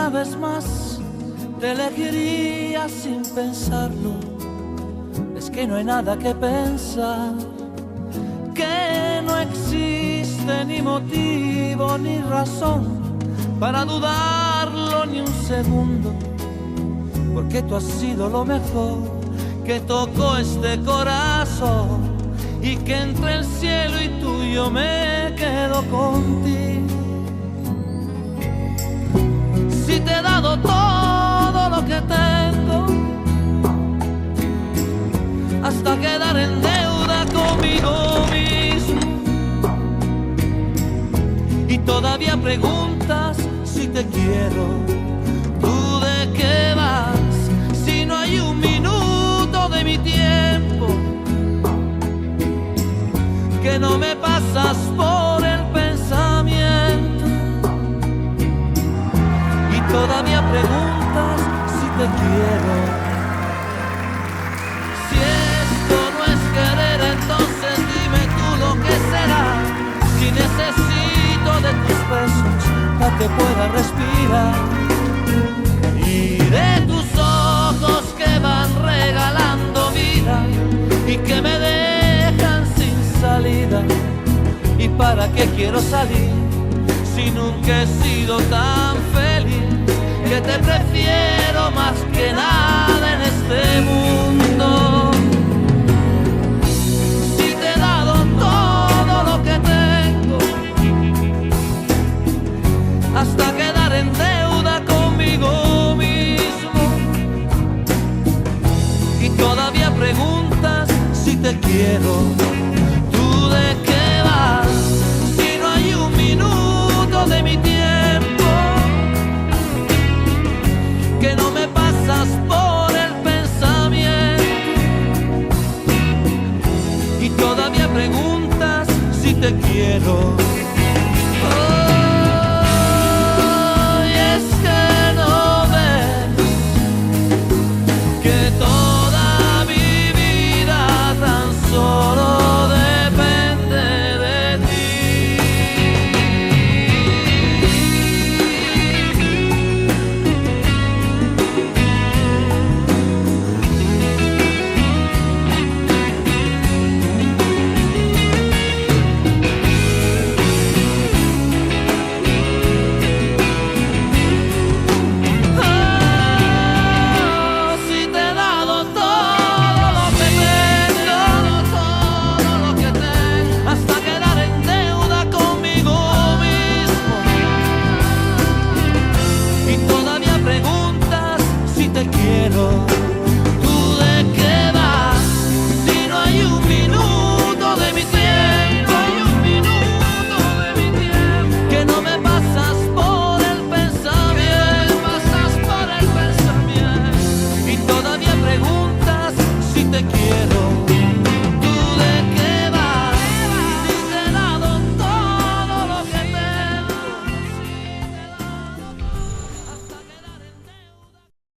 una vez más te elegiría sin pensarlo. Es que no hay nada que pensar, que no existe ni motivo ni razón para dudarlo ni un segundo, porque tú has sido lo mejor que tocó este corazón, y que entre el cielo y tú yo me quedo contigo. Si te he dado todo lo que tengo, hasta quedar en deuda conmigo mismo, y todavía preguntas si te quiero. ¿Tú de qué vas? Si no hay un minuto de mi tiempo que no me pasas por el pensamiento, y todavía preguntas si te quiero. Si esto no es querer, entonces dime tú lo que será. Si necesito de tus besos para que pueda respirar, y de tus ojos que van regalando vida y que me dejan sin salida. ¿Y para qué quiero salir si nunca he sido tan feliz? Que te prefiero más que nada en este mundo. Si te he dado todo lo que tengo, hasta quedar en deuda conmigo mismo, y todavía preguntas si te quiero. ¿Tú de qué vas? Si no hay un minuto de mi tiempo que no me pasas por el pensamiento, y todavía preguntas si te quiero. Oh, y es que no ves que toda mi vida tan solo depende de ti. Oh, si te he dado todo lo que tengo, hasta quedar en deuda conmigo mismo, y todavía preguntas si te quiero. ¿Tú de qué vas? Si no hay un minuto de mi tiempo, que no me pasas por el pensamiento, y todavía preguntas si te quiero.